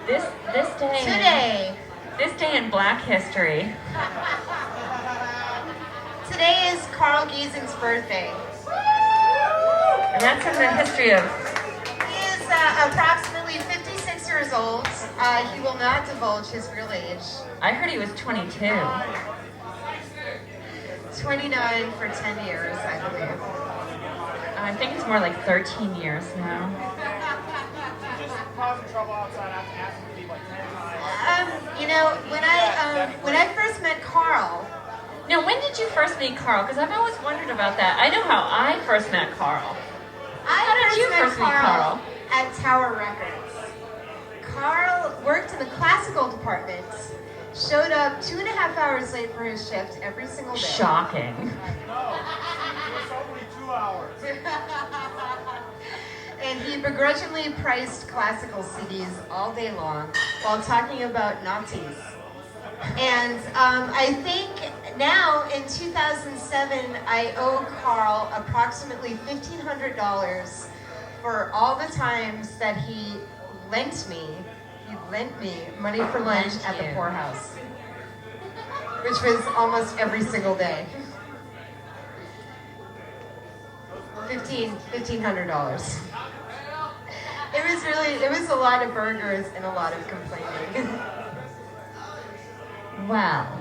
This day Today. This day in Black history. Today is Karl Giesing's birthday. And that's in the history of... He is approximately 56 years old. He will not divulge his real age. I heard he was 22. 29 for 10 years, I believe. I think it's more like 13 years now. Just causing trouble outside. I have to ask him to leave like 10 times. When I first met Karl. Now, when did you first meet Karl? Because I've always wondered about that. I know how I first met Karl. How did you first meet Karl? At Tower Records. Karl worked in the classical department. Showed up 2.5 hours late for his shift every single day. Shocking. No, it was only 2 hours. And he begrudgingly priced classical CDs all day long while talking about Nazis. And I think now in 2007, I owe Karl approximately $1,500 for all the times that he lent me money for lunch at the poorhouse, which was almost every single day. $1,500. It was a lot of burgers and a lot of complaining. Wow.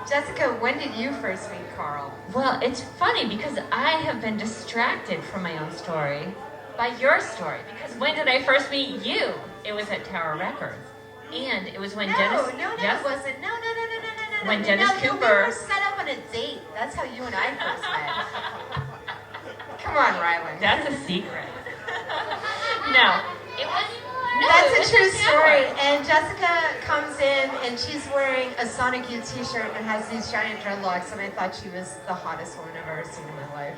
Jessica, when did you first meet Karl? Well, it's funny because I have been distracted from my own story by your story. Because when did I first meet you? It was at Tower Records. And it was when Dennis... No, it wasn't. No. When Dennis Cooper... We were set up on a date. That's how you and I first met. Come on, Rylan. That's a secret. No, it was... No, That's a true story. And Jessica comes in and she's wearing a Sonic Youth t-shirt and has these giant dreadlocks, and I thought she was the hottest woman I've ever seen in my life.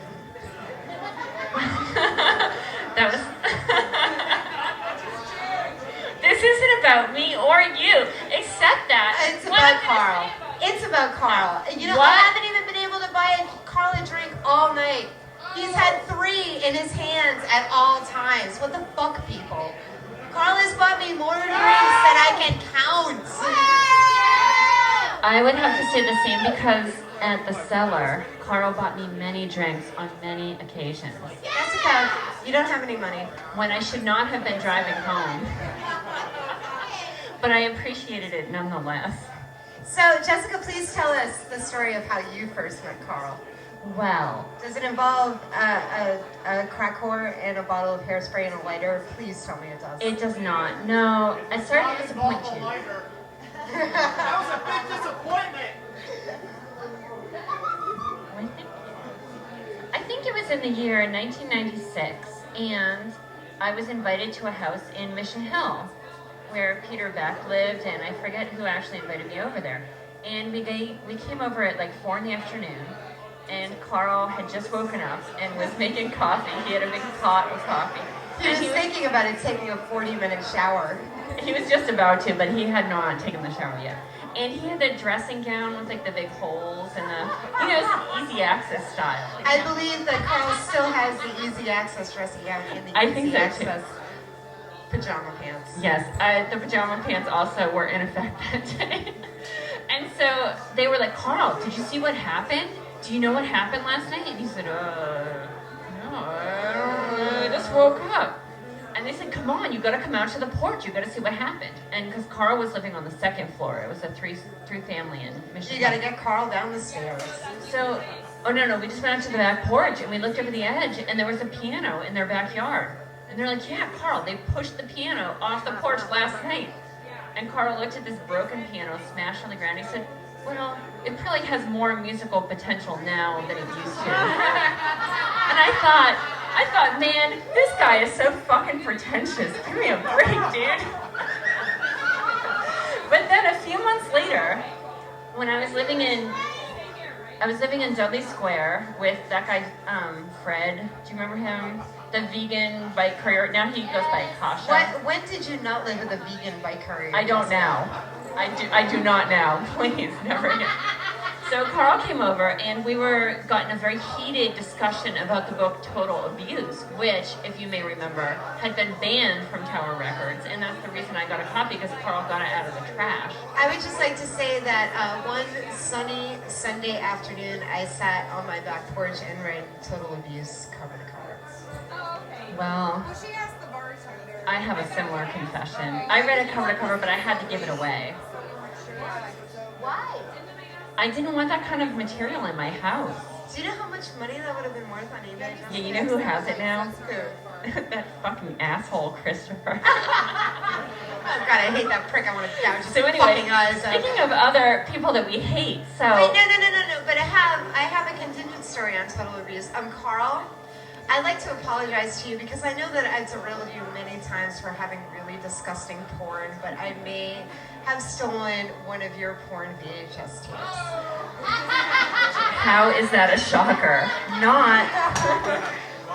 That was... This isn't about me or you, except that... It's about Karl. It's about Karl. You know, I haven't even been able to buy Karl a drink all night. He's had 3 in his hands at all times. What the fuck, people? Karl has bought me more drinks than I can count. I would have to say the same because at the cellar, Karl bought me many drinks on many occasions. Jessica, you don't have any money. When I should not have been driving home. But I appreciated it nonetheless. So, Jessica, please tell us the story of how you first met Karl. Well, does it involve a crack whore and a bottle of hairspray and a lighter? Please tell me it does. It does not. No, I started to disappoint you. That was a big disappointment. I think it was in the year 1996, and I was invited to a house in Mission Hill where Peter Beck lived, and I forget who actually invited me over there. And we came over at like 4 in the afternoon. And Karl had just woken up and was making coffee. He had a big pot of coffee. He was thinking about it, taking a 40-minute shower. He was just about to, but he had not taken the shower yet. And he had the dressing gown with like the big holes and the, it's easy access style. I believe that Karl still has the easy access dressing gown in the easy access pajama pants. Yes, the pajama pants also were in effect that day. And so they were like, Karl, did you see what happened? Do you know what happened last night? And he said, no, I just woke up. And they said, come on, you gotta come out to the porch. You gotta see what happened. And because Karl was living on the 2nd floor, it was a three family in Michigan. You gotta get Karl down the stairs. So, we just went out to the back porch and we looked over the edge and there was a piano in their backyard. And they're like, yeah, Karl, they pushed the piano off the porch last night. And Karl looked at this broken piano smashed on the ground. He said, well, it probably has more musical potential now than it used to. And I thought, man, this guy is so fucking pretentious. Give me a break, dude. But then a few months later, when I was living in Dudley Square with that guy, Fred. Do you remember him? The vegan bike courier. Now he goes by Kasha. When did you not live with a vegan bike courier? I don't now. I do not now. Please, never again. So Karl came over, and we got in a very heated discussion about the book Total Abuse, which, if you may remember, had been banned from Tower Records, and that's the reason I got a copy, because Karl got it out of the trash. I would just like to say that one sunny Sunday afternoon, I sat on my back porch and read Total Abuse cover to cover. Oh, okay. Well, She asked the bartender. I have a similar confession. I read it cover to cover, but I had to give it away. Why? I didn't want that kind of material in my house. Do you know how much money that would have been worth on eBay? Yeah, you know who has it now? Who? That fucking asshole, Christopher. Oh God, I hate that prick. I want to gouge his So anyway, fucking eyes out. speaking of other people that we hate, so... Wait, no. But I have a contingent story on Total Abuse. Karl, I'd like to apologize to you because I know that I've derailed you many times for having really disgusting porn, but I may have stolen one of your porn VHS tapes. How is that a shocker? Not.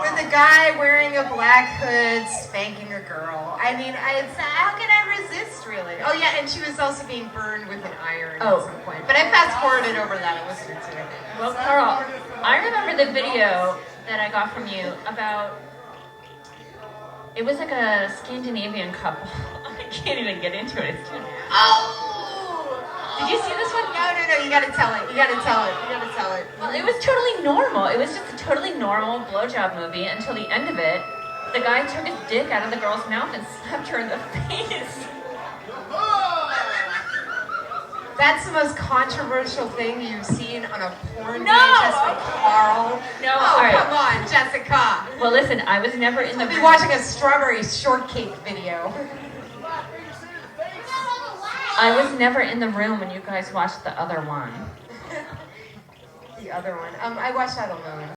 With a guy wearing a black hood spanking a girl. I mean, how can I resist, really? Oh, yeah, and she was also being burned with an iron at some point. But I fast-forwarded over that. I listened to it. Well, Karl, I remember the video that I got from you about... It was like a Scandinavian couple. I can't even get into it. It's too... Oh! Did you see this one? No, you gotta tell it. Well, it was totally normal. It was just a totally normal blowjob movie until the end of it. The guy took his dick out of the girl's mouth and slapped her in the face. That's the most controversial thing you've seen on a porn No! VHS with Karl. No, Oh, all right. come on, Jessica. Well, listen, I was never in the I'll be room. watching a strawberry shortcake video. I was never in the room when you guys watched the other one. The other one. I watched that alone.